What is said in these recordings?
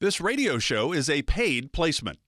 This radio show is a paid placement.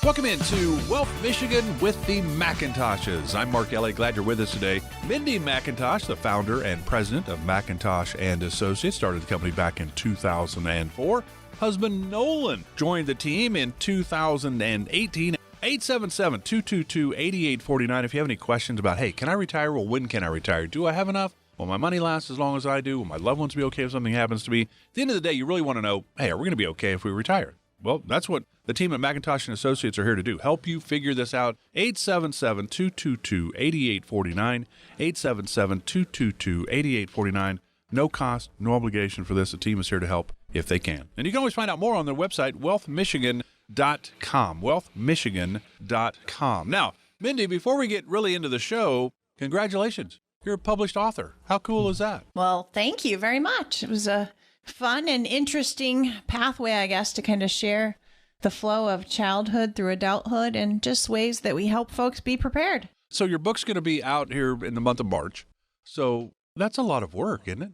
Welcome into Wealth Michigan with the McIntoshes. I'm Mark Ellie. Glad you're with us today. Mindy McIntosh, the founder and president of McIntosh and Associates, started the company back in 2004. Husband Nolan joined the team in 2018. 877-222-8849. If you have any questions about, hey, can I retire? Well, when can I retire? Do I have enough? Will my money last as long as I do? Will my loved ones be okay if something happens to me? At the end of the day, you really want to know, hey, are we going to be okay if we retire? Well, that's what the team at McIntosh and Associates are here to do. Help you figure this out. 877-222-8849. 877-222-8849. No cost, no obligation for this. The team is here to help if they can. And you can always find out more on their website, wealthmichigan.com. wealthmichigan.com. Now, Mindy, before we get really into the show, congratulations. You're a published author. How cool is that? Well, thank you very much. It was a fun and interesting pathway, I guess, to kind of share the flow of childhood through adulthood and just ways that we help folks be prepared. So your book's going to be out here in the month of March. So that's a lot of work, isn't it?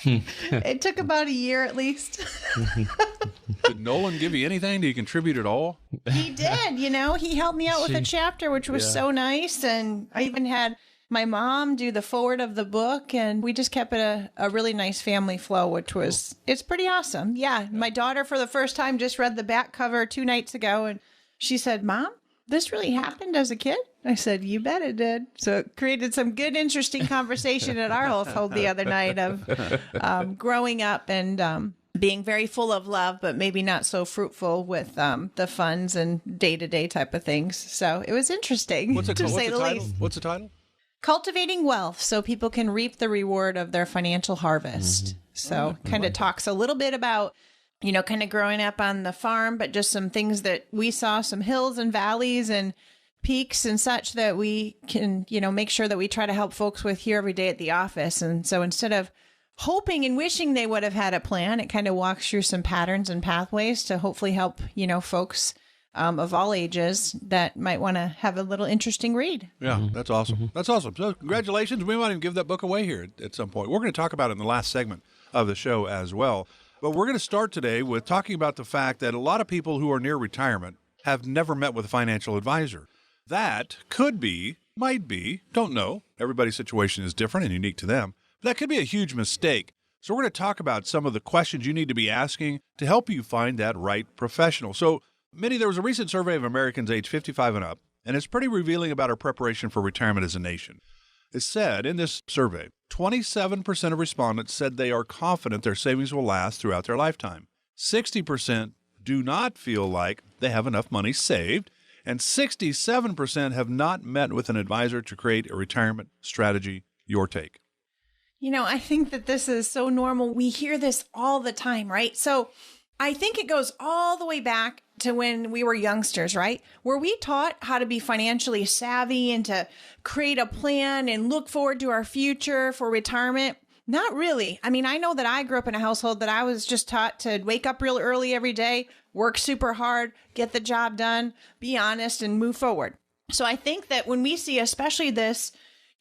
It took about a year at least. Did Nolan give you anything? Did he contribute at all? He did. He helped me out with a chapter, which was so nice. And I even had my mom do the forward of the book, and we just kept it a really nice family flow, which was, it's pretty awesome. Yeah. My daughter, for the first time, just read the back cover 2 nights ago, and she said, Mom, this really happened as a kid? I said, you bet it did. So it created some good, interesting conversation at our household the other night of growing up and being very full of love, but maybe not so fruitful with the funds and day-to-day type of things. So it was interesting, to say the least. What's the title? Cultivating Wealth, so people can reap the reward of their financial harvest. Mm-hmm. So kind of talks a little bit about, kind of growing up on the farm, but just some things that we saw, some hills and valleys and peaks and such that we can, make sure that we try to help folks with here every day at the office. And so instead of hoping and wishing they would have had a plan, it kind of walks through some patterns and pathways to hopefully help, folks of all ages that might want to have a little interesting read. Yeah, that's awesome. Mm-hmm. That's awesome. So congratulations. We might even give that book away here at some point. We're going to talk about it in the last segment of the show as well. But we're going to start today with talking about the fact that a lot of people who are near retirement have never met with a financial advisor. That could be, might be, don't know. Everybody's situation is different and unique to them. But that could be a huge mistake. So we're going to talk about some of the questions you need to be asking to help you find that right professional. So, Mindy, there was a recent survey of Americans age 55 and up, and it's pretty revealing about our preparation for retirement as a nation. It said in this survey, 27% of respondents said they are confident their savings will last throughout their lifetime. 60% do not feel like they have enough money saved. And 67% have not met with an advisor to create a retirement strategy. Your take? I think that this is so normal. We hear this all the time, right? So I think it goes all the way back to when we were youngsters, right? Were we taught how to be financially savvy and to create a plan and look forward to our future for retirement? Not really. I mean, I know that I grew up in a household that I was just taught to wake up real early every day, work super hard, get the job done, be honest, and move forward. So I think that when we see especially this,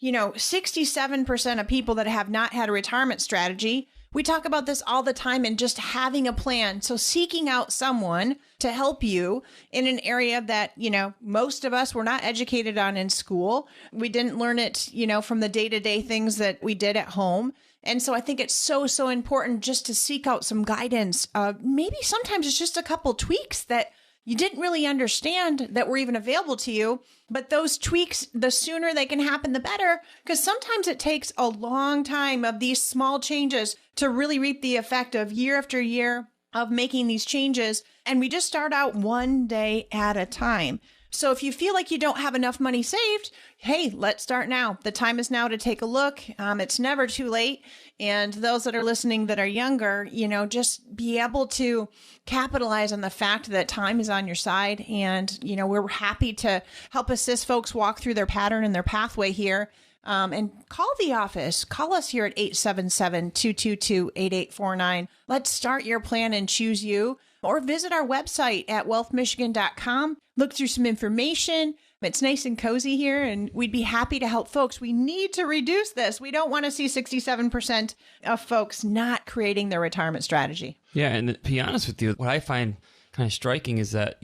67% of people that have not had a retirement strategy, we talk about this all the time and just having a plan. So seeking out someone to help you in an area that, most of us were not educated on in school. We didn't learn it, from the day-to-day things that we did at home. And so I think it's so, so important just to seek out some guidance. Maybe sometimes it's just a couple tweaks that you didn't really understand that were even available to you. But those tweaks, the sooner they can happen, the better. Because sometimes it takes a long time of these small changes to really reap the effect of year after year of making these changes. And we just start out one day at a time. So if you feel like you don't have enough money saved, hey, let's start now. The time is now to take a look. It's never too late. And those that are listening that are younger, just be able to capitalize on the fact that time is on your side. And, we're happy to help assist folks walk through their pattern and their pathway here. And call the office. Call us here at 877-222-8849. Let's start your plan and choose you. Or visit our website at wealthmichigan.com. Look through some information. It's nice and cozy here, and we'd be happy to help folks. We need to reduce this. We don't want to see 67% of folks not creating their retirement strategy. Yeah, and to be honest with you, what I find kind of striking is that,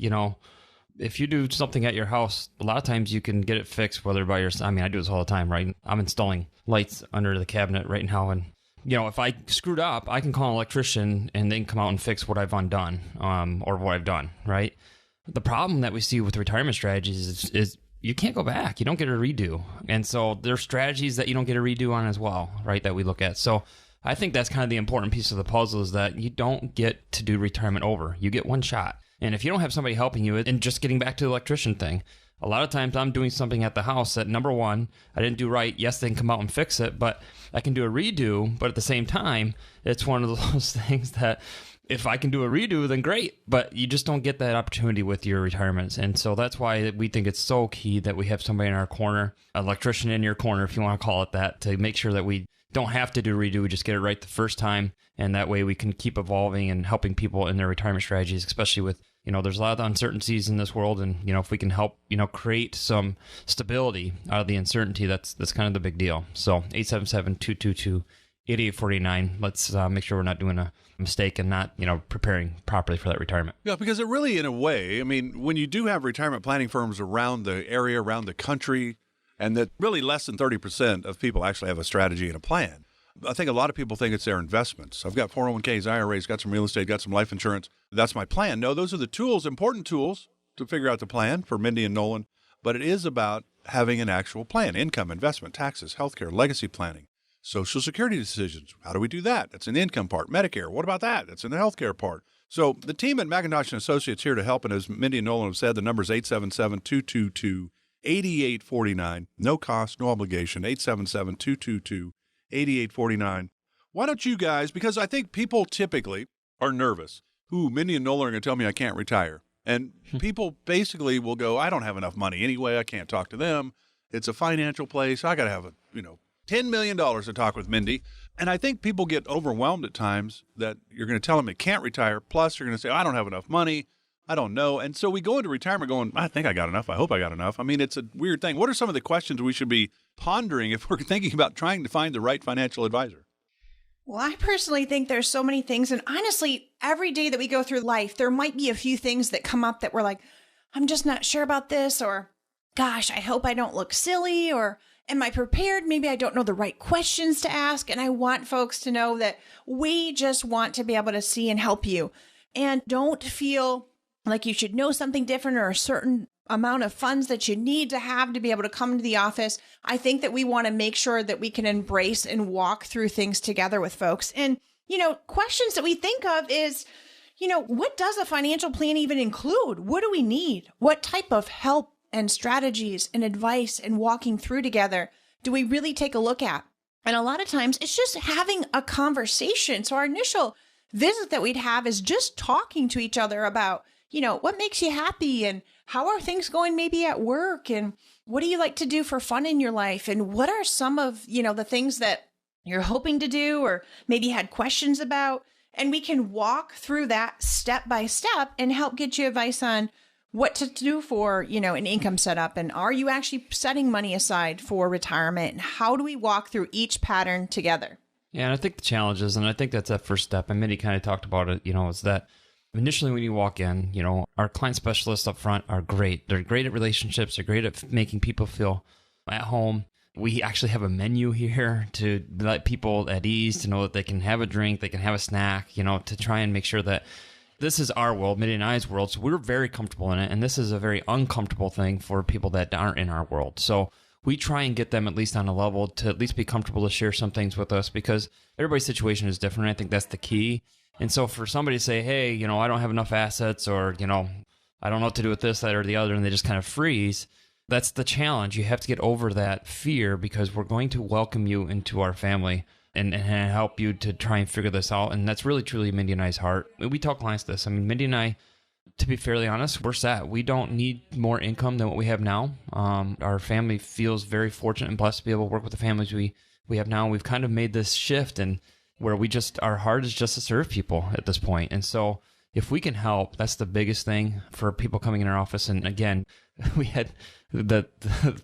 if you do something at your house, a lot of times you can get it fixed, whether by yourself. I mean, I do this all the time, right? I'm installing lights under the cabinet right now, and if I screwed up, I can call an electrician and they can come out and fix what I've undone, or what I've done, right? The problem that we see with retirement strategies is you can't go back. You don't get a redo. And so there's strategies that you don't get a redo on as well, right, that we look at. So I think that's kind of the important piece of the puzzle, is that you don't get to do retirement over. You get one shot. And if you don't have somebody helping you, and just getting back to the electrician thing, a lot of times I'm doing something at the house that, number one, I didn't do right. Yes, they can come out and fix it, but I can do a redo. But at the same time, it's one of those things that if I can do a redo, then great. But you just don't get that opportunity with your retirements. And so that's why we think it's so key that we have somebody in our corner, an electrician in your corner, if you want to call it that, to make sure that we don't have to do a redo. We just get it right the first time. And that way we can keep evolving and helping people in their retirement strategies, especially with, there's a lot of uncertainties in this world. And, if we can help, create some stability out of the uncertainty, that's kind of the big deal. So 877-222-8849. Let's make sure we're not doing a mistake and not, preparing properly for that retirement. Yeah, because it really, in a way, I mean, when you do have retirement planning firms around the area, around the country, and that really less than 30% of people actually have a strategy and a plan. I think a lot of people think it's their investments. I've got 401ks, IRAs, got some real estate, got some life insurance. That's my plan. No, those are the tools, important tools to figure out the plan for Mindy and Nolan. But it is about having an actual plan: income, investment, taxes, healthcare, legacy planning, Social Security decisions. How do we do that? That's in the income part. Medicare, what about that? That's in the healthcare part. So the team at McIntosh & Associates here to help. And as Mindy and Nolan have said, the number is 877-222-8849. No cost, no obligation. 877-222-8849. Why don't you guys, because I think people typically are nervous. Mindy and Nolan are going to tell me I can't retire. And people basically will go, I don't have enough money anyway. I can't talk to them. It's a financial place. I got to have $10 million to talk with Mindy. And I think people get overwhelmed at times that you're going to tell them they can't retire. Plus, you're going to say, I don't have enough money. I don't know. And so we go into retirement going, I think I got enough. I hope I got enough. I mean, it's a weird thing. What are some of the questions we should be pondering if we're thinking about trying to find the right financial advisor? Well, I personally think there's so many things. And honestly, every day that we go through life, there might be a few things that come up that we're like, I'm just not sure about this, or gosh, I hope I don't look silly, or am I prepared? Maybe I don't know the right questions to ask. And I want folks to know that we just want to be able to see and help you. And don't feel like you should know something different or a certain amount of funds that you need to have to be able to come to the office. I think that we want to make sure that we can embrace and walk through things together with folks. And, questions that we think of is, what does a financial plan even include? What do we need? What type of help and strategies and advice and walking through together do we really take a look at? And a lot of times it's just having a conversation. So our initial visit that we'd have is just talking to each other about, what makes you happy and how are things going maybe at work and what do you like to do for fun in your life? And what are some of, the things that you're hoping to do or maybe had questions about? And we can walk through that step by step and help get you advice on what to do for, an income setup. And are you actually setting money aside for retirement? And how do we walk through each pattern together? Yeah, and I think the challenges, and I think that's that first step, and Mindy kind of talked about it, is that initially when you walk in, our client specialists up front are great. They're great at relationships. They're great at making people feel at home. We actually have a menu here to let people at ease, to know that they can have a drink, they can have a snack, to try and make sure that this is our world, Mindy and I's world. So we're very comfortable in it. And this is a very uncomfortable thing for people that aren't in our world. So we try and get them at least on a level to at least be comfortable to share some things with us, because everybody's situation is different. I think that's the key. And so for somebody to say, hey, I don't have enough assets, or, I don't know what to do with this, that, or the other, and they just kind of freeze, that's the challenge. You have to get over that fear, because we're going to welcome you into our family and help you to try and figure this out. And that's really, truly Mindy and I's heart. We tell clients this. I mean, Mindy and I, to be fairly honest, we're set. We don't need more income than what we have now. Our family feels very fortunate and blessed to be able to work with the families we have now. We've kind of made this shift, and where our heart is just to serve people at this point. And so if we can help, that's the biggest thing for people coming in our office. And again, we had the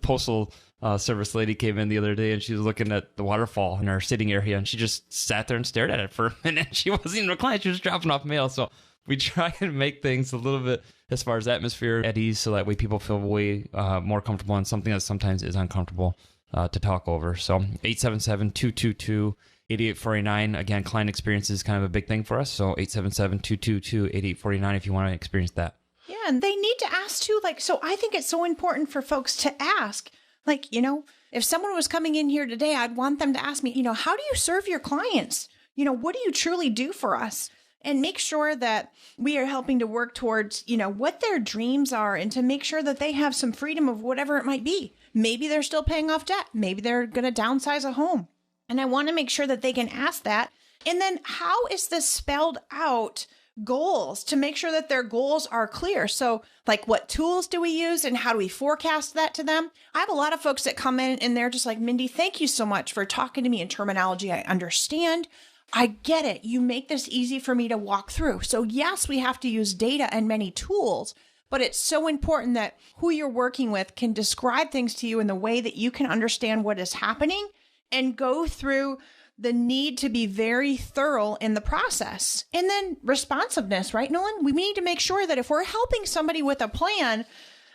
postal service lady came in the other day, and she was looking at the waterfall in our sitting area, and she just sat there and stared at it for a minute. She wasn't even reclining. She was dropping off mail. So we try and make things a little bit, as far as atmosphere, at ease, so that way people feel way more comfortable in something that sometimes is uncomfortable to talk over. So 877-222-8849. Again, client experience is kind of a big thing for us. So 877-222-8849 if you want to experience that. Yeah, and they need to ask too. Like, so I think it's so important for folks to ask. Like, if someone was coming in here today, I'd want them to ask me, how do you serve your clients? What do you truly do for us? And make sure that we are helping to work towards, what their dreams are, and to make sure that they have some freedom of whatever it might be. Maybe they're still paying off debt. Maybe they're going to downsize a home. And I want to make sure that they can ask that. And then how is this spelled out goals to make sure that their goals are clear? So like, what tools do we use and how do we forecast that to them? I have a lot of folks that come in and they're just like, Mindy, thank you so much for talking to me in terminology I understand. I get it. You make this easy for me to walk through. So yes, we have to use data and many tools, but it's so important that who you're working with can describe things to you in the way that you can understand what is happening and go through the need to be very thorough in the process. And then responsiveness, right, Nolan? We need to make sure that if we're helping somebody with a plan,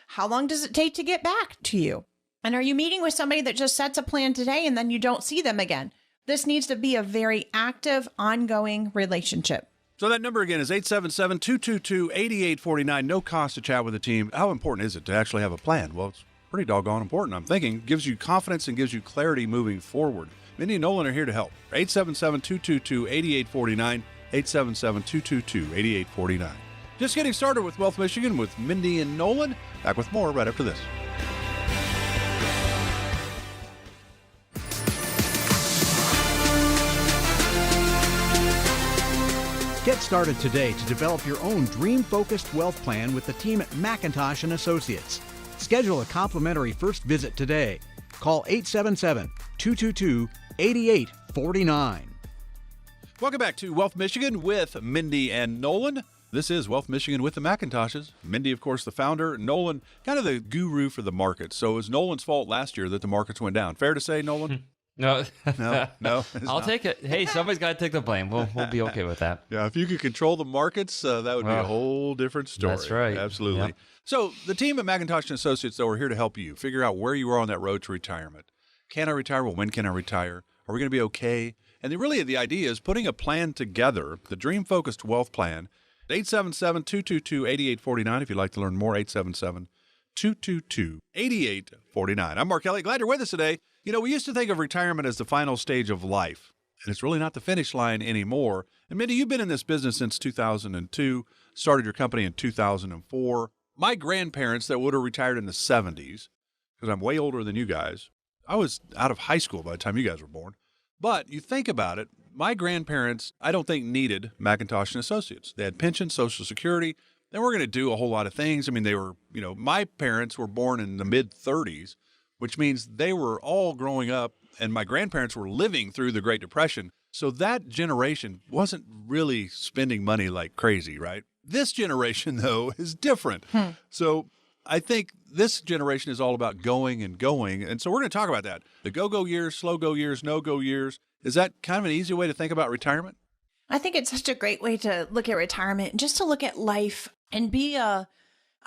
how long does it take to get back to you? And are you meeting with somebody that just sets a plan today and then you don't see them again? This needs to be a very active, ongoing relationship. So that number again is 877-222-8849. No cost to chat with the team. How important is it to actually have a plan? Well, it's pretty doggone important, I'm thinking. It gives you confidence and gives you clarity moving forward. Mindy and Nolan are here to help. 877-222-8849. 877-222-8849. Just getting started with Wealth Michigan with Mindy and Nolan. Back with more right after this. Get started today to develop your own dream-focused wealth plan with the team at McIntosh & Associates. Schedule a complimentary first visit today. Call 877-222-8849. Welcome back to Wealth Michigan with Mindy and Nolan. This is Wealth Michigan with the McIntoshes. Mindy, of course, the founder. Nolan, kind of the guru for the markets. So it was Nolan's fault last year that the markets went down. Fair to say, Nolan? No, No. I'll take it. Hey, somebody's got to take the blame. We'll be okay with that. Yeah, if you could control the markets, that would be a whole different story. That's right. Absolutely. Yep. So the team at McIntosh & Associates, though, are here to help you figure out where you are on that road to retirement. Can I retire? Well, when can I retire? Are we going to be okay? And the idea is putting a plan together, the dream-focused wealth plan. 877-222-8849 if you'd like to learn more, 877-222-8849. I'm Mark Elliott. Glad you're with us today. We used to think of retirement as the final stage of life, and it's really not the finish line anymore. And Mindy, you've been in this business since 2002, started your company in 2004. My grandparents that would have retired in the 70s, because I'm way older than you guys, I was out of high school by the time you guys were born. But you think about it, my grandparents, I don't think needed McIntosh & Associates. They had pensions, Social Security. They weren't going to do a whole lot of things. I mean, they were, my parents were born in the mid-30s, which means they were all growing up, and my grandparents were living through the Great Depression. So that generation wasn't really spending money like crazy, right? This generation, though, is different. So I think this generation is all about going and going. And so we're going to talk about that. The go-go years, slow-go years, no-go years. Is that kind of an easy way to think about retirement? I think it's such a great way to look at retirement, just to look at life and be a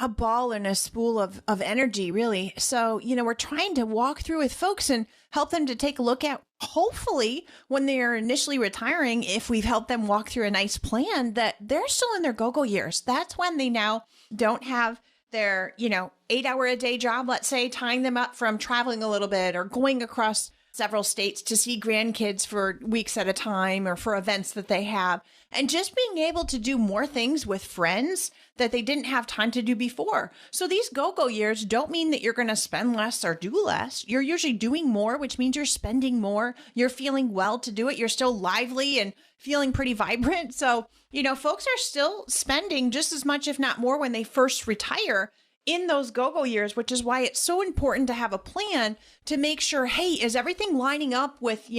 ball and a spool of energy, really. So, we're trying to walk through with folks and help them to take a look at, hopefully, when they're initially retiring, if we've helped them walk through a nice plan, that they're still in their go-go years. That's when they now don't have their, 8-hour-a-day job, let's say, tying them up from traveling a little bit or going across several states to see grandkids for weeks at a time or for events that they have. And just being able to do more things with friends that they didn't have time to do before. So these go-go years don't mean that you're going to spend less or do less. You're usually doing more, which means you're spending more. You're feeling well to do it. You're still lively and feeling pretty vibrant. So, folks are still spending just as much, if not more, when they first retire in those go-go years, which is why it's so important to have a plan to make sure, hey, is everything lining up with,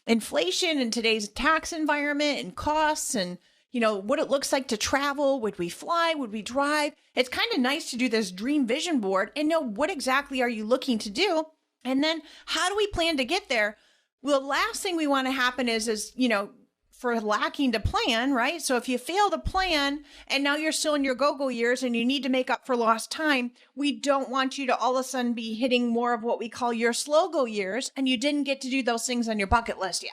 inflation and today's tax environment and costs and, what it looks like to travel. Would we fly? Would we drive? It's kind of nice to do this dream vision board and know what exactly are you looking to do. And then how do we plan to get there? Well, the last thing we want to happen is for lacking to plan, right? So if you fail to plan and now you're still in your go-go years and you need to make up for lost time, we don't want you to all of a sudden be hitting more of what we call your slow-go years and you didn't get to do those things on your bucket list yet.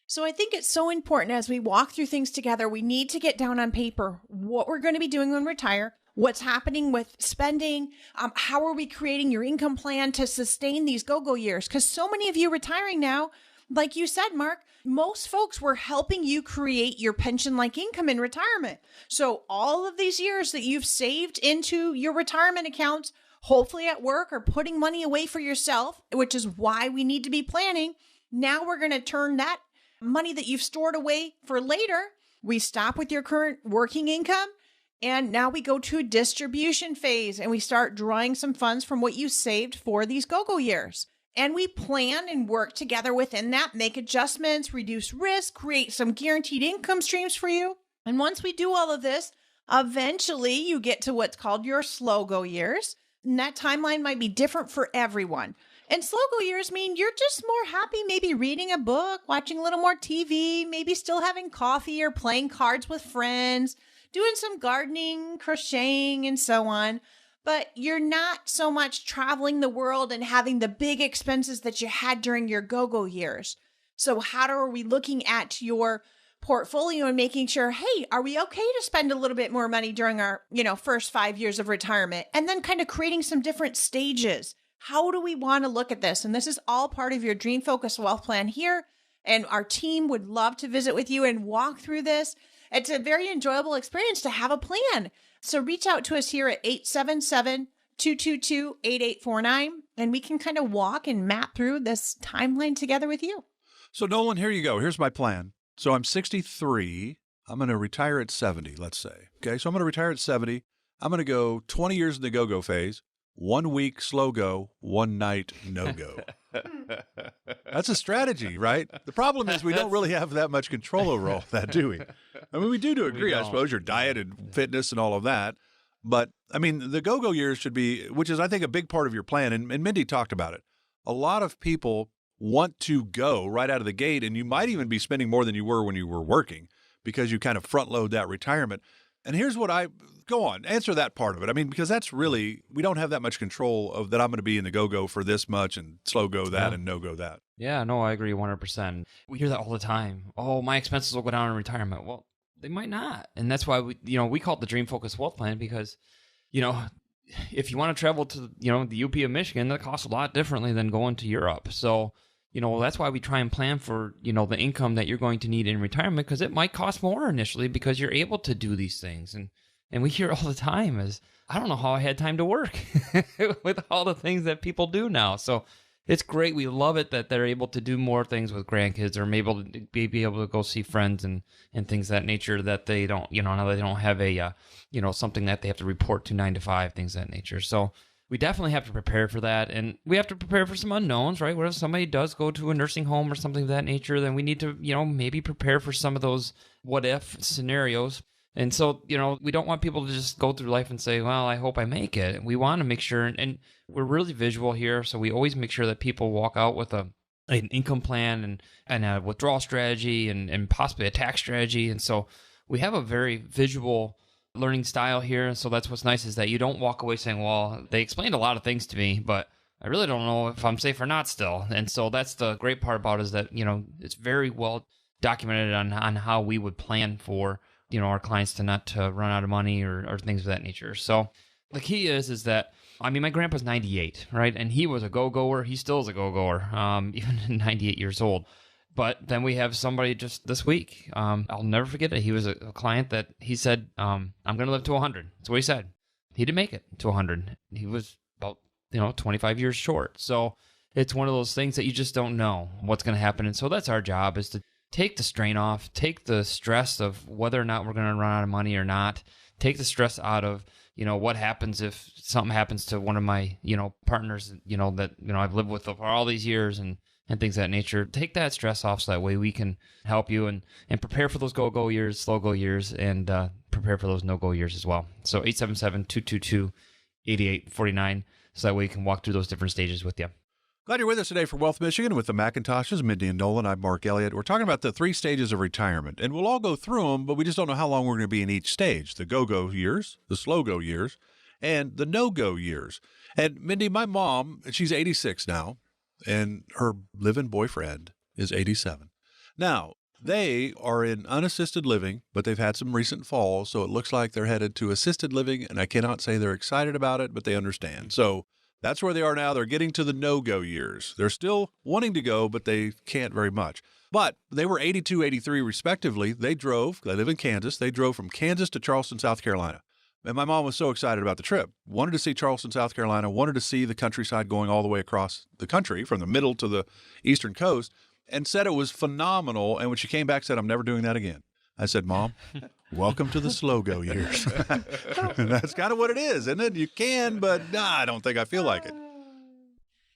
So I think it's so important as we walk through things together, we need to get down on paper what we're going to be doing when we retire, what's happening with spending, how are we creating your income plan to sustain these go-go years? Because so many of you retiring now, like you said, Mark, most folks were helping you create your pension-like income in retirement. So all of these years that you've saved into your retirement accounts, hopefully at work or putting money away for yourself, which is why we need to be planning. Now we're going to turn that money that you've stored away for later. We stop with your current working income. And now we go to a distribution phase and we start drawing some funds from what you saved for these go-go years. And we plan and work together within that, make adjustments, reduce risk, create some guaranteed income streams for you. And once we do all of this, eventually you get to what's called your slow-go years. And that timeline might be different for everyone. And slow-go years mean you're just more happy maybe reading a book, watching a little more TV, maybe still having coffee or playing cards with friends, doing some gardening, crocheting, and so on. But you're not so much traveling the world and having the big expenses that you had during your go-go years. So how are we looking at your portfolio and making sure, hey, are we okay to spend a little bit more money during our, first 5 years of retirement? And then kind of creating some different stages. How do we want to look at this? And this is all part of your Dream Focused Wealth Plan here. And our team would love to visit with you and walk through this. It's a very enjoyable experience to have a plan. So reach out to us here at 877-222-8849, and we can kind of walk and map through this timeline together with you. So Nolan, here you go. Here's my plan. So I'm 63. I'm going to retire at 70, let's say. Okay, so I'm going to retire at 70. I'm going to go 20 years in the go-go phase, 1 week slow go, 1 night no go. That's a strategy, right? The problem is we don't really have that much control over all of that, do we? I mean, we do to agree, I suppose, your diet and fitness and all of that. But, I mean, the go-go years should be, which is, I think, a big part of your plan. And Mindy talked about it. A lot of people want to go right out of the gate, and you might even be spending more than you were when you were working because you kind of front load that retirement. And here's what go on, answer that part of it. I mean, because that's really, we don't have that much control of that I'm going to be in the go-go for this much and slow go that and no go that. Yeah, no, I agree 100%. We hear that all the time. Oh, my expenses will go down in retirement. Well, they might not. And that's why we call it the Dream Focused Wealth Plan because, if you want to travel to, the UP of Michigan, that costs a lot differently than going to Europe. So, that's why we try and plan for, the income that you're going to need in retirement because it might cost more initially because you're able to do these things. And we hear all the time is, I don't know how I had time to work with all the things that people do now. So it's great. We love it that they're able to do more things with grandkids or maybe be able to go see friends and things of that nature that they don't, now they don't have a, something that they have to report to 9 to 5, things of that nature. So we definitely have to prepare for that. And we have to prepare for some unknowns, right? What if somebody does go to a nursing home or something of that nature? Then we need to, maybe prepare for some of those what if scenarios. And so, we don't want people to just go through life and say, well, I hope I make it. We want to make sure, and we're really visual here, so we always make sure that people walk out with an income plan and a withdrawal strategy and possibly a tax strategy. And so we have a very visual learning style here. So that's what's nice is that you don't walk away saying, well, they explained a lot of things to me, but I really don't know if I'm safe or not still. And so that's the great part about it is that, it's very well documented on how we would plan for our clients to not to run out of money or things of that nature. So the key is that, my grandpa's 98, right? And he was a go-goer. He still is a go-goer, even at 98 years old. But then we have somebody just this week. I'll never forget it. He was a client that he said, I'm going to live to 100. That's what he said. He didn't make it to 100. He was about, 25 years short. So it's one of those things that you just don't know what's going to happen. And so that's our job is to take the strain off, take the stress of whether or not we're going to run out of money or not, take the stress out of, what happens if something happens to one of my, partners, that, I've lived with for all these years and and things of that nature. Take that stress off so that way we can help you and prepare for those go years, slow go years, and prepare for those no-go years as well. So 877-222-8849, so that way you can walk through those different stages with you. Glad you're with us today for Wealth Michigan with the McIntoshes, Mindy and Nolan. I'm Mark Elliott. We're talking about the 3 stages of retirement, and we'll all go through them, but we just don't know how long we're going to be in each stage. The go-go years, the slow-go years, and the no-go years. And Mindy, my mom, she's 86 now, and her live-in boyfriend is 87. Now, they are in unassisted living, but they've had some recent falls, so it looks like they're headed to assisted living, and I cannot say they're excited about it, but they understand. So that's where they are now. They're getting to the no-go years. They're still wanting to go, but they can't very much. But they were 82, 83 respectively. They live in Kansas. They drove from Kansas to Charleston, South Carolina. And my mom was so excited about the trip. Wanted to see Charleston, South Carolina, wanted to see the countryside going all the way across the country from the middle to the eastern coast, and said it was phenomenal. And when she came back, said, I'm never doing that again. I said, Mom, welcome to the slow-go years. And that's kind of what it is, isn't it? You can, but I don't think I feel like it.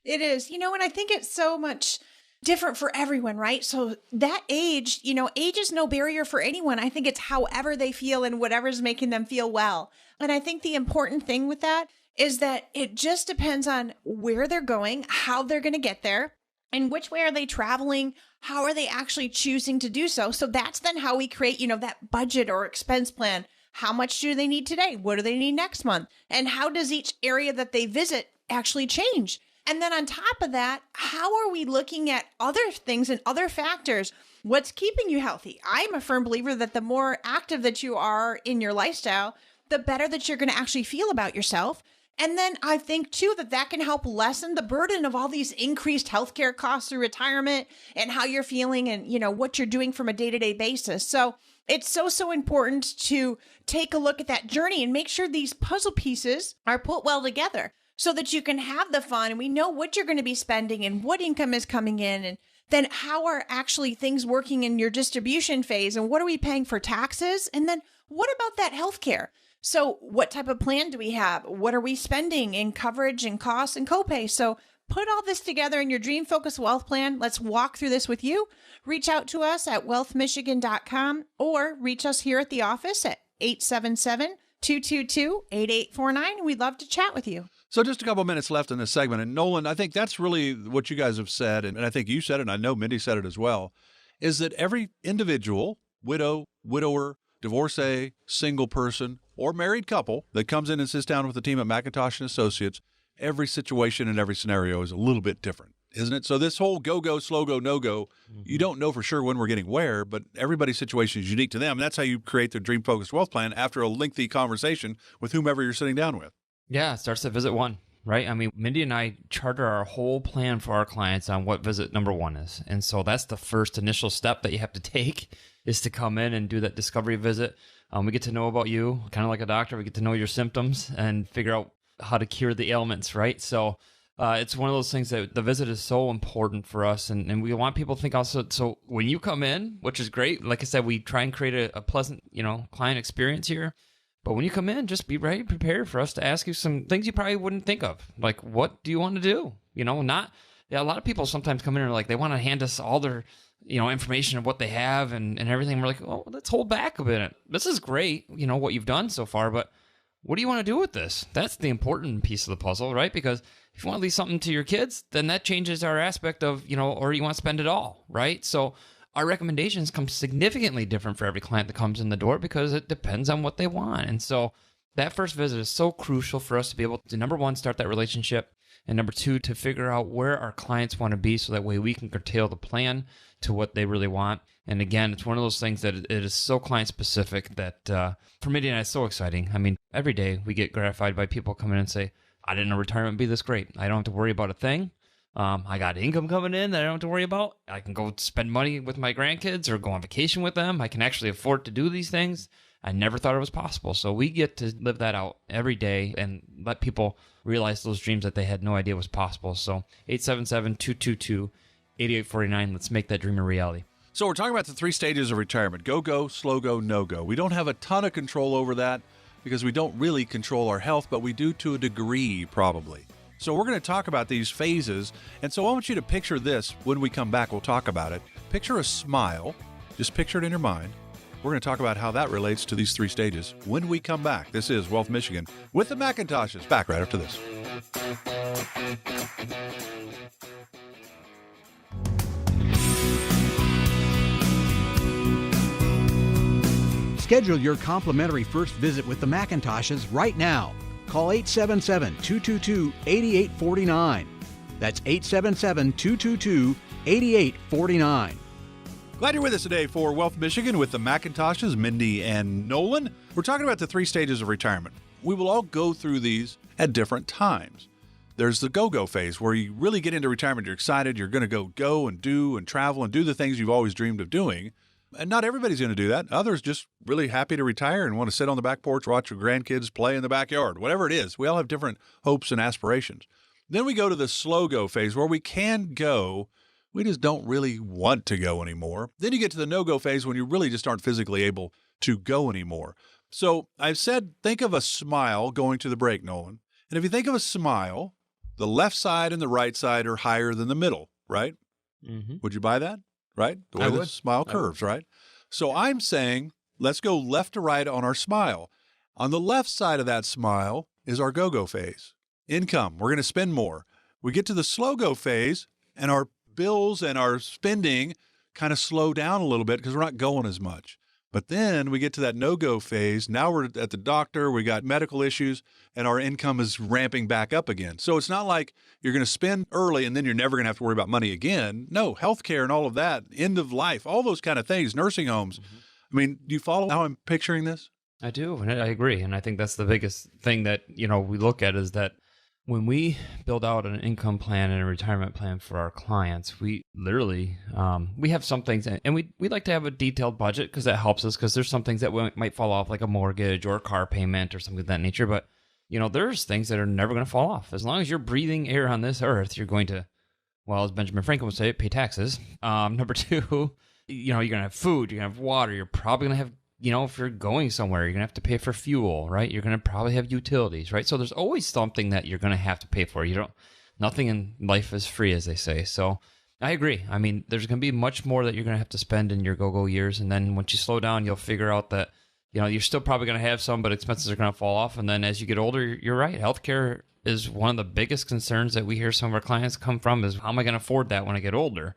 It is, and I think it's so much different for everyone, right? So that age, age is no barrier for anyone. I think it's however they feel and whatever's making them feel well. And I think the important thing with that is that it just depends on where they're going, how they're going to get there, and which way are they traveling? How are they actually choosing to do so? So that's then how we create, that budget or expense plan. How much do they need today? What do they need next month? And how does each area that they visit actually change? And then on top of that, how are we looking at other things and other factors? What's keeping you healthy? I'm a firm believer that the more active that you are in your lifestyle, the better that you're going to actually feel about yourself. And then I think, too, that can help lessen the burden of all these increased healthcare costs through retirement and how you're feeling and, what you're doing from a day-to-day basis. So it's so important to take a look at that journey and make sure these puzzle pieces are put well together so that you can have the fun and we know what you're going to be spending and what income is coming in. And then how are actually things working in your distribution phase and what are we paying for taxes? And then what about that healthcare? So what type of plan do we have? What are we spending in coverage and costs and copay? So put all this together in your Dream Focus Wealth Plan. Let's walk through this with you. Reach out to us at wealthmichigan.com or reach us here at the office at 877-222-8849. We'd love to chat with you. So just a couple minutes left in this segment. And Nolan, I think that's really what you guys have said, and I think you said it, and I know Mindy said it as well, is that every individual, widow, widower, divorcee, single person, or married couple that comes in and sits down with the team at McIntosh & Associates, every situation and every scenario is a little bit different, isn't it? So this whole go, slow go, no go, you don't know for sure when we're getting where, but everybody's situation is unique to them. And that's how you create the Dream Focused Wealth Plan after a lengthy conversation with whomever you're sitting down with. Yeah, it starts at visit 1, right? I mean, Mindy and I charter our whole plan for our clients on what visit number 1 is. And so that's the first initial step that you have to take is to come in and do that discovery visit. We get to know about you, kind of like a doctor. We get to know your symptoms and figure out how to cure the ailments, right? So it's one of those things that the visit is so important for us. And we want people to think also, so when you come in, which is great, like I said, we try and create a pleasant, client experience here. But when you come in, just be ready, prepared for us to ask you some things you probably wouldn't think of. Like, what do you want to do? A lot of people sometimes come in and they want to hand us all their information of what they have and everything. We're like, oh, let's hold back a minute. This is great, what you've done so far, but what do you want to do with this? That's the important piece of the puzzle, right? Because if you want to leave something to your kids, then that changes our aspect of, or you want to spend it all, right? So our recommendations come significantly different for every client that comes in the door because it depends on what they want. And so that first visit is so crucial for us to be able to, number 1, start that relationship, and number 2, to figure out where our clients want to be so that way we can curtail the plan to what they really want. And again, it's one of those things that it is so client specific that for Mindy and I, it's so exciting. I mean, every day we get gratified by people coming in and say, I didn't know retirement would be this great. I don't have to worry about a thing. I got income coming in that I don't have to worry about. I can go spend money with my grandkids or go on vacation with them. I can actually afford to do these things. I never thought it was possible. So we get to live that out every day and let people realize those dreams that they had no idea was possible. So 877-222-8849. Let's make that dream a reality. So we're talking about the 3 stages of retirement: go, slow go, no go. We don't have a ton of control over that because we don't really control our health, but we do to a degree probably. So we're going to talk about these phases. And so I want you to picture this. When we come back, we'll talk about it. Picture a smile. Just picture it in your mind. We're going to talk about how that relates to these 3 stages when we come back. This is Wealth Michigan with the Macintoshes. Back right after this. Schedule your complimentary first visit with the Macintoshes right now. Call 877-222-8849. That's 877-222-8849. Glad you're with us today for Wealth Michigan with the Macintoshes, Mindy and Nolan. We're talking about the 3 stages of retirement. We will all go through these at different times. There's the go-go phase where you really get into retirement. You're excited. You're going to go and do and travel and do the things you've always dreamed of doing. And not everybody's going to do that. Others just really happy to retire and want to sit on the back porch, watch your grandkids play in the backyard, whatever it is. We all have different hopes and aspirations. Then we go to the slow go phase where we can go. We just don't really want to go anymore. Then you get to the no-go phase when you really just aren't physically able to go anymore. So I've said, think of a smile going to the break, Nolan. And if you think of a smile, the left side and the right side are higher than the middle, right? Mm-hmm. Would you buy that? Right? The way the smile curves, right? So I'm saying, let's go left to right on our smile. On the left side of that smile is our go-go phase. Income. We're going to spend more. We get to the slow-go phase, and our bills and our spending kind of slow down a little bit because we're not going as much. But then we get to that no-go phase. Now we're at the doctor, we got medical issues, and our income is ramping back up again. So it's not like you're going to spend early and then you're never going to have to worry about money again. No, healthcare and all of that, end of life, all those kind of things, nursing homes. Mm-hmm. I mean, do you follow how I'm picturing this? I do, and I agree. And I think that's the biggest thing that, we look at is that when we build out an income plan and a retirement plan for our clients, we literally, we have some things, and we like to have a detailed budget because that helps us, because there's some things that might fall off, like a mortgage or a car payment or something of that nature. But, there's things that are never going to fall off. As long as you're breathing air on this earth, you're going to, well, as Benjamin Franklin would say, pay taxes. Number 2, you're going to have food, you're going to have water, you're probably going to have, if you're going somewhere, you're going to have to pay for fuel, right? You're going to probably have utilities, right? So there's always something that you're going to have to pay for. Nothing in life is free, as they say. So I agree. I mean, there's going to be much more that you're going to have to spend in your go-go years. And then once you slow down, you'll figure out that, you're still probably going to have some, but expenses are going to fall off. And then as you get older, you're right. Healthcare is one of the biggest concerns that we hear some of our clients come from is, how am I going to afford that when I get older?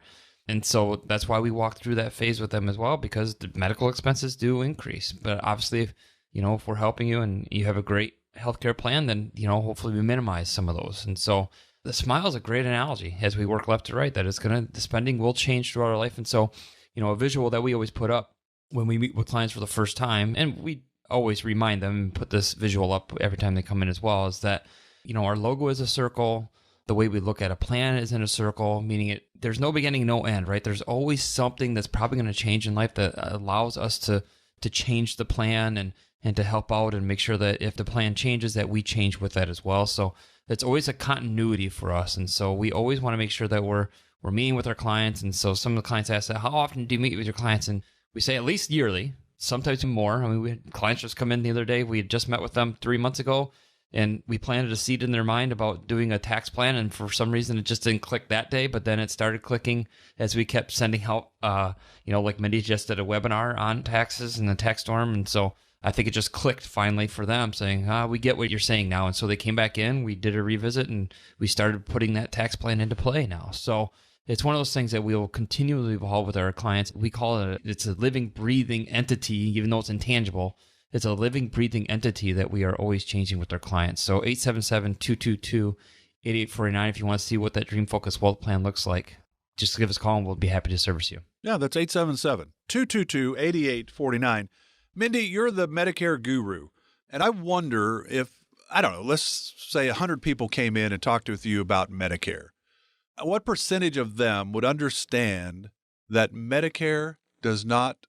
And so that's why we walk through that phase with them as well, because the medical expenses do increase. But obviously, if we're helping you and you have a great healthcare plan, then, hopefully we minimize some of those. And so the smile is a great analogy as we work left to right, that the spending will change throughout our life. And so, a visual that we always put up when we meet with clients for the first time, and we always remind them and put this visual up every time they come in as well, is that, our logo is a circle. The way we look at a plan is in a circle, meaning there's no beginning, no end, right? There's always something that's probably going to change in life that allows us to change the plan and to help out and make sure that if the plan changes, that we change with that as well. So it's always a continuity for us. And so we always want to make sure that we're meeting with our clients. And so some of the clients ask, how often do you meet with your clients? And we say at least yearly, sometimes more. I mean, we had clients just come in the other day. We had just met with them 3 months ago. And we planted a seed in their mind about doing a tax plan. And for some reason, it just didn't click that day. But then it started clicking as we kept sending out, like Mindy just did a webinar on taxes and the tax storm. And so I think it just clicked finally for them, saying, we get what you're saying now. And so they came back in, we did a revisit, and we started putting that tax plan into play now. So it's one of those things that we will continually evolve with our clients. We call it's a living, breathing entity, even though it's intangible. It's a living, breathing entity that we are always changing with our clients. So 877-222-8849 if you want to see what that Dream Focus Wealth Plan looks like. Just give us a call and we'll be happy to service you. Yeah, that's 877-222-8849. Mindy, you're the Medicare guru. And I wonder if, let's say 100 people came in and talked with you about Medicare. What percentage of them would understand that Medicare does not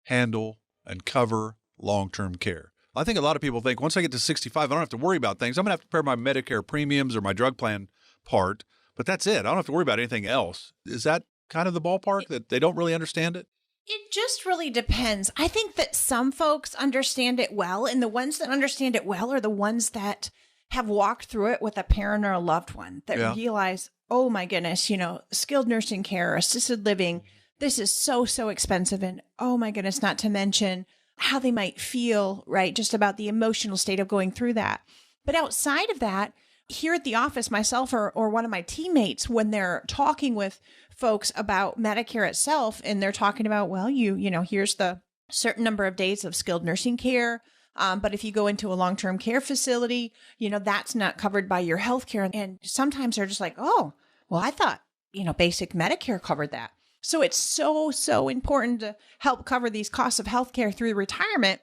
handle and cover long-term care? I think a lot of people think once I get to 65, I don't have to worry about things. I'm going to have to prepare my Medicare premiums or my drug plan part, but that's it. I don't have to worry about anything else. Is that kind of the ballpark that they don't really understand it? It just really depends. I think that some folks understand it well, and the ones that understand it well are the ones that have walked through it with a parent or a loved one that realize, oh my goodness, skilled nursing care, assisted living, this is so, so expensive. And oh my goodness, not to mention how they might feel, right? Just about the emotional state of going through that. But outside of that, here at the office, myself or one of my teammates, when they're talking with folks about Medicare itself, and they're talking about, well, here's the certain number of days of skilled nursing care. But if you go into a long-term care facility, that's not covered by your health care. And sometimes they're just like, oh, well, I thought, basic Medicare covered that. So it's so, so important to help cover these costs of healthcare through retirement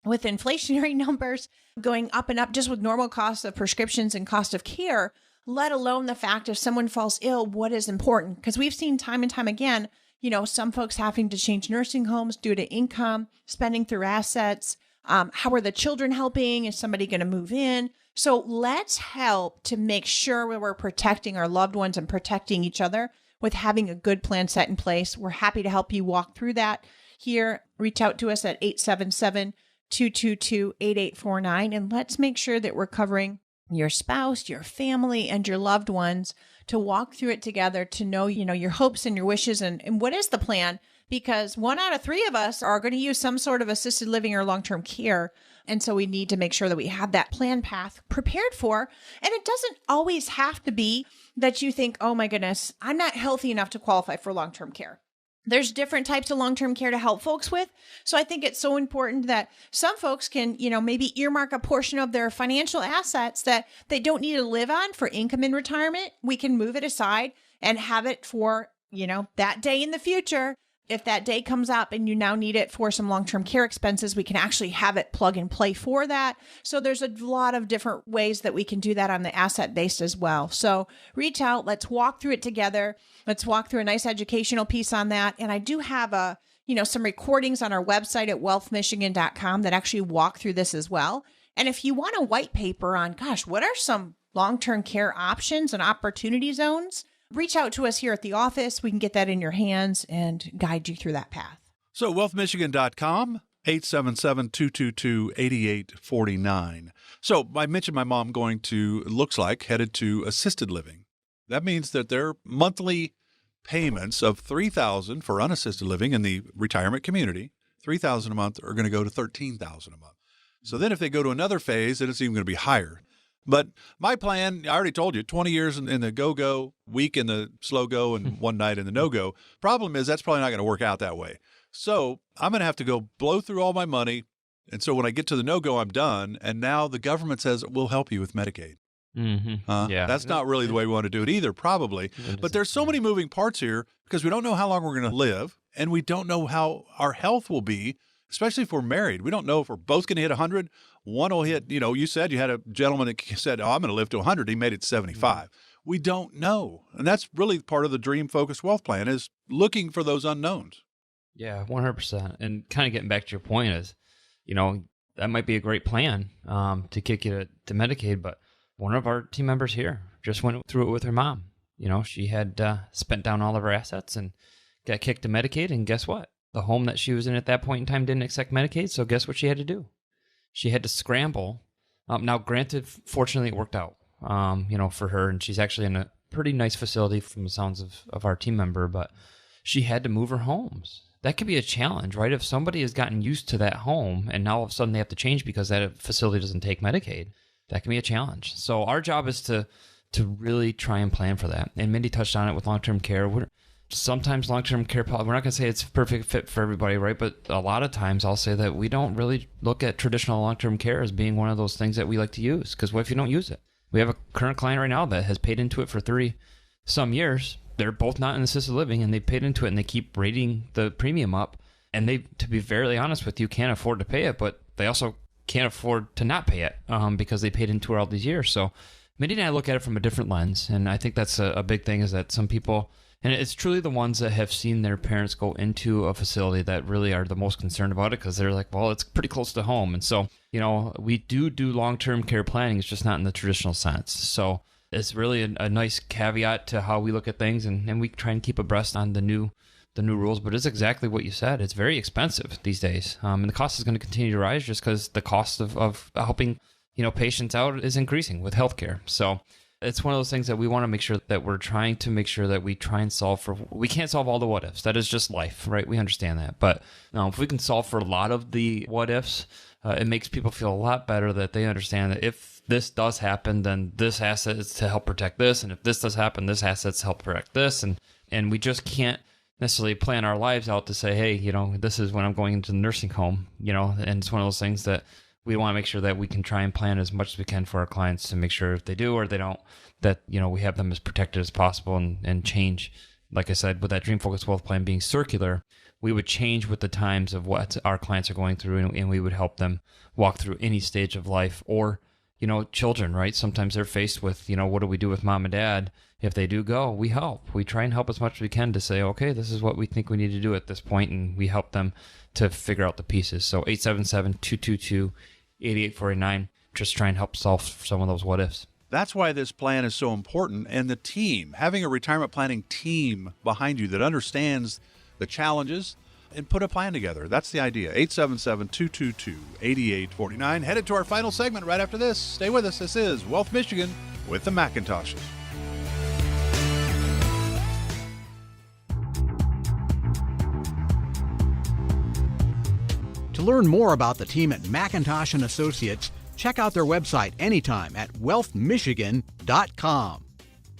with inflationary numbers going up and up just with normal costs of prescriptions and cost of care, let alone the fact if someone falls ill, what is important? Because we've seen time and time again, some folks having to change nursing homes due to income, spending through assets. How are the children helping? Is somebody going to move in? So let's help to make sure we're protecting our loved ones and protecting each other with having a good plan set in place. We're happy to help you walk through that here. Reach out to us at 877-222-8849. And let's make sure that we're covering your spouse, your family, and your loved ones to walk through it together, to know, your hopes and your wishes and what is the plan. Because 1 out of 3 of us are going to use some sort of assisted living or long-term care. And so we need to make sure that we have that plan path prepared for. And it doesn't always have to be that you think, oh my goodness, I'm not healthy enough to qualify for long-term care. There's different types of long-term care to help folks with. So I think it's so important that some folks can, maybe earmark a portion of their financial assets that they don't need to live on for income in retirement. We can move it aside and have it for, that day in the future. If that day comes up and you now need it for some long-term care expenses, we can actually have it plug and play for that. So there's a lot of different ways that we can do that on the asset based as well. So reach out. Let's walk through it together. Let's walk through a nice educational piece on that. And I do have some recordings on our website at wealthmichigan.com that actually walk through this as well. And if you want a white paper on, what are some long-term care options and opportunity zones, reach out to us here at the office. We can get that in your hands and guide you through that path. So wealthmichigan.com, 877-222-8849. So I mentioned my mom headed to assisted living. That means that their monthly payments of $3,000 for unassisted living in the retirement community, $3,000 a month, are going to go to $13,000 a month. So then if they go to another phase, then it's even going to be higher. But my plan, I already told you, 20 years in the go-go, week in the slow-go, and one night in the no-go. Problem is that's probably not going to work out that way. So I'm going to have to go blow through all my money. And so when I get to the no-go, I'm done. And now the government says, we'll help you with Medicaid. Mm-hmm. That's not really the way we want to do it either, probably. But there's so many moving parts here because we don't know how long we're going to live, and we don't know how our health will be, especially if we're married. We don't know if we're both going to hit 100. One will hit, you said you had a gentleman that said, I'm going to live to 100. He made it 75. We don't know. And that's really part of the Dream Focused Wealth Plan, is looking for those unknowns. Yeah, 100%. And kind of getting back to your point is, that might be a great plan to kick you to Medicaid, but one of our team members here just went through it with her mom. She had spent down all of her assets and got kicked to Medicaid, and guess what? The home that she was in at that point in time didn't accept Medicaid, so guess what she had to do? She had to scramble. Now, granted, fortunately, it worked out, for her, and she's actually in a pretty nice facility from the sounds of our team member, but she had to move her homes. That could be a challenge, right? If somebody has gotten used to that home and now all of a sudden they have to change because that facility doesn't take Medicaid, that can be a challenge. So our job is to really try and plan for that. And Mindy touched on it with long-term care. Sometimes long-term care, we're not going to say it's a perfect fit for everybody, right? But a lot of times I'll say that we don't really look at traditional long-term care as being one of those things that we like to use, because what if you don't use it? We have a current client right now that has paid into it for 30-some years. They're both not in assisted living, and they paid into it, and they keep rating the premium up. And they, to be very honest with you, can't afford to pay it, but they also can't afford to not pay it because they paid into it all these years. So Mindy and I look at it from a different lens, and I think that's a big thing, is that some people... And it's truly the ones that have seen their parents go into a facility that really are the most concerned about it, because they're like, well, it's pretty close to home. And so, we do long-term care planning. It's just not in the traditional sense. So it's really a nice caveat to how we look at things. And we try and keep abreast on the new rules. But it's exactly what you said. It's very expensive these days. And the cost is going to continue to rise just because the cost of helping, patients out is increasing with healthcare. So it's one of those things that we want to make sure that we're trying to make sure that we try and solve for. We can't solve all the what ifs. That is just life, right? We understand that. But if we can solve for a lot of the what ifs, it makes people feel a lot better that they understand that if this does happen, then this asset is to help protect this. And if this does happen, this asset's to help protect this. And we just can't necessarily plan our lives out to say, hey, this is when I'm going into the nursing home, and it's one of those things that we want to make sure that we can try and plan as much as we can for our clients to make sure if they do or they don't, that, we have them as protected as possible and change. Like I said, with that Dream Focused Wealth Plan being circular, we would change with the times of what our clients are going through, and we would help them walk through any stage of life. Or, children, right? Sometimes they're faced with, what do we do with mom and dad? If they do go, we help. We try and help as much as we can to say, okay, this is what we think we need to do at this point, and we help them to figure out the pieces. So 877-222-8849, just try and help solve some of those what ifs. That's why this plan is so important. And the team, having a retirement planning team behind you that understands the challenges and put a plan together. That's the idea. 877-222-8849. Headed to our final segment right after this. Stay with us. This is Wealth Michigan with the McIntoshes. To learn more about the team at McIntosh & Associates, check out their website anytime at wealthmichigan.com.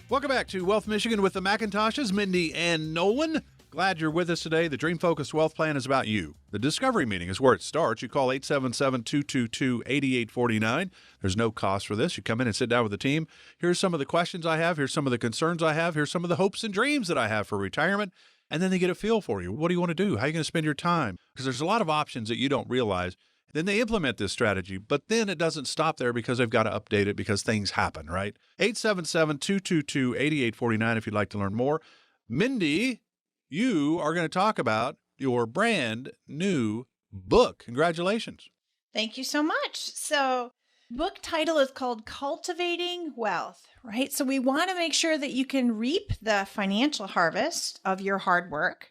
Welcome back to Wealth Michigan with the McIntoshes, Mindy and Nolan. Glad you're with us today. The Dream Focused Wealth Plan is about you. The discovery meeting is where it starts. You call 877-222-8849. There's no cost for this. You come in and sit down with the team. Here's some of the questions I have. Here's some of the concerns I have. Here's some of the hopes and dreams that I have for retirement. And then they get a feel for you. What do you want to do? How are you going to spend your time? Because there's a lot of options that you don't realize. Then they implement this strategy, but then it doesn't stop there because they've got to update it because things happen, right? 877-222-8849 if you'd like to learn more. Mindy, you are going to talk about your brand new book. Congratulations. Thank you so much. So, book title is called Cultivating Wealth, right? So we want to make sure that you can reap the financial harvest of your hard work.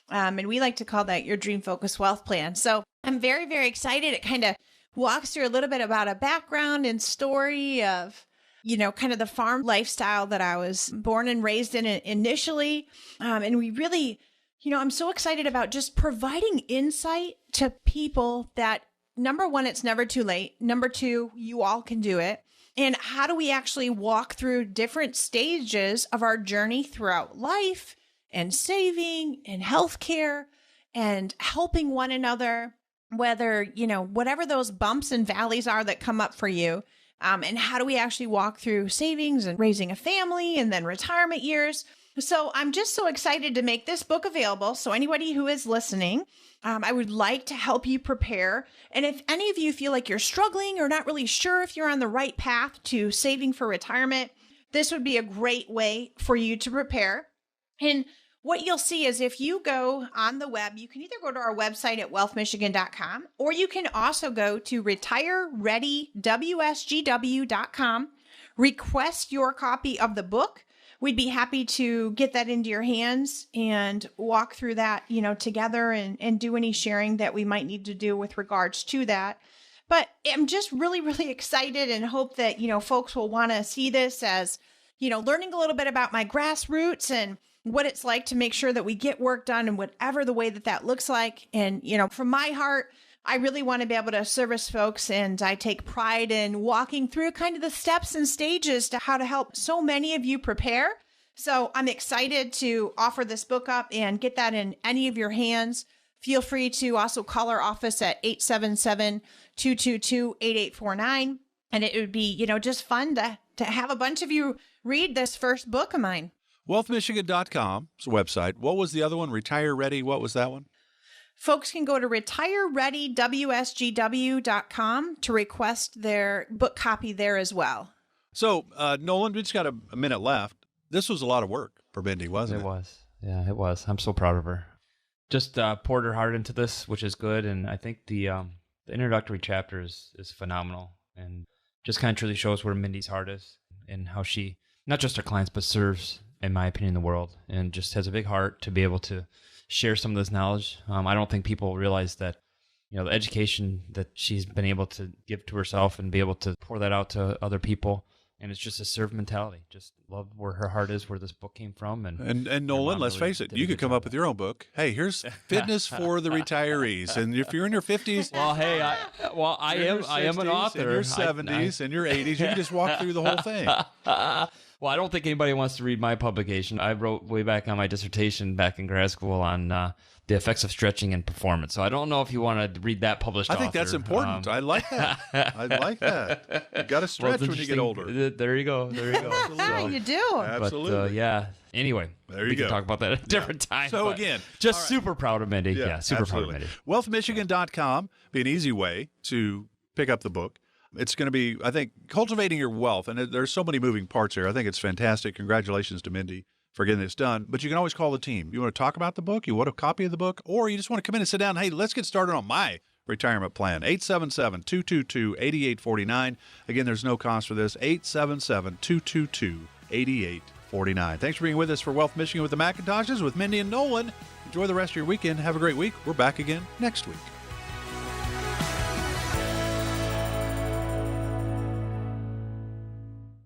And we like to call that your Dream Focused Wealth Plan. So I'm very, very excited. It kind of walks through a little bit about a background and story of, kind of the farm lifestyle that I was born and raised in initially. And we really, I'm so excited about just providing insight to people that, number one, it's never too late. Number two, you all can do it. And how do we actually walk through different stages of our journey throughout life and saving and healthcare and helping one another, whether, whatever those bumps and valleys are that come up for you. And how do we actually walk through savings and raising a family and then retirement years? So I'm just so excited to make this book available. So anybody who is listening, I would like to help you prepare. And if any of you feel like you're struggling or not really sure if you're on the right path to saving for retirement, this would be a great way for you to prepare. And what you'll see is if you go on the web, you can either go to our website at wealthmichigan.com, or you can also go to retirereadywsgw.com, request your copy of the book. We'd be happy to get that into your hands and walk through that, together and do any sharing that we might need to do with regards to that. But I'm just really, really excited and hope that, folks will want to see this as, learning a little bit about my grassroots and what it's like to make sure that we get work done in whatever the way that looks like. And, from my heart, I really want to be able to service folks, and I take pride in walking through kind of the steps and stages to how to help so many of you prepare. So I'm excited to offer this book up and get that in any of your hands. Feel free to also call our office at 877-222-8849. And it would be, just fun to have a bunch of you read this first book of mine. Wealthmichigan.com is the website. What was the other one? Retire Ready. What was that one? Folks can go to retirereadywsgw.com to request their book copy there as well. So, Nolan, we just got a minute left. This was a lot of work for Mindy, wasn't it? It was. Yeah, it was. I'm so proud of her. Just poured her heart into this, which is good. And I think the introductory chapter is phenomenal and just kind of truly shows where Mindy's heart is and how she, not just her clients, but serves, in my opinion, the world, and just has a big heart to be able to share some of this knowledge. I don't think people realize that, the education that she's been able to give to herself and be able to pour that out to other people. And it's just a serve mentality. Just love where her heart is, where this book came from. And Nolan, let's face it, you could come up with your own book. Hey, here's fitness for the retarees. And if you're in your 50s, well, hey, I am an author. In your 70s and your 80s, you can just walk through the whole thing. Well, I don't think anybody wants to read my publication. I wrote way back on my dissertation back in grad school on the effects of stretching and performance. So I don't know if you want to read that published I think author. that's important. I like that. I like that. You got to stretch when you get older. There you go. Yeah, you do. Absolutely. But, anyway, there you we go. can talk about that at a different time. So but again, just super proud of Mindy. Yeah, super proud of Mindy. Wealthmichigan.com be an easy way to pick up the book. It's going to be, I think, cultivating your wealth. And there's so many moving parts here. I think it's fantastic. Congratulations to Mindy for getting this done. But you can always call the team. You want to talk about the book? You want a copy of the book? Or you just want to come in and sit down. Hey, let's get started on my retirement plan. 877-222-8849. Again, there's no cost for this. 877-222-8849. Thanks for being with us for Wealth Michigan with the Macintoshes with Mindy and Nolan. Enjoy the rest of your weekend. Have a great week. We're back again next week.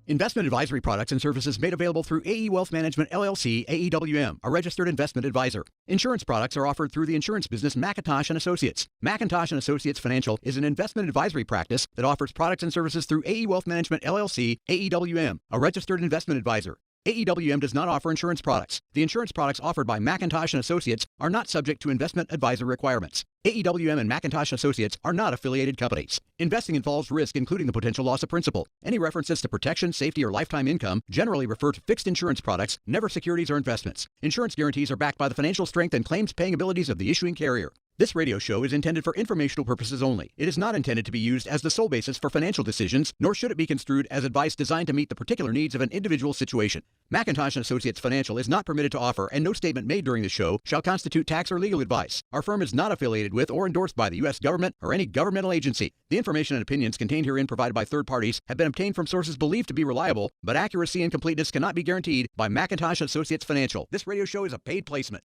Investment advisory products and services made available through AE Wealth Management, LLC, AEWM, a registered investment advisor. Insurance products are offered through the insurance business McIntosh & Associates. McIntosh & Associates Financial is an investment advisory practice that offers products and services through AE Wealth Management, LLC, AEWM, a registered investment advisor. AEWM does not offer insurance products. The insurance products offered by McIntosh & Associates are not subject to investment advisor requirements. AEWM and McIntosh & Associates are not affiliated companies. Investing involves risk, including the potential loss of principal. Any references to protection, safety, or lifetime income generally refer to fixed insurance products, never securities or investments. Insurance guarantees are backed by the financial strength and claims-paying abilities of the issuing carrier. This radio show is intended for informational purposes only. It is not intended to be used as the sole basis for financial decisions, nor should it be construed as advice designed to meet the particular needs of an individual situation. McIntosh & Associates Financial is not permitted to offer, and no statement made during the show shall constitute tax or legal advice. Our firm is not affiliated with or endorsed by the U.S. government or any governmental agency. The information and opinions contained herein provided by third parties have been obtained from sources believed to be reliable, but accuracy and completeness cannot be guaranteed by McIntosh & Associates Financial. This radio show is a paid placement.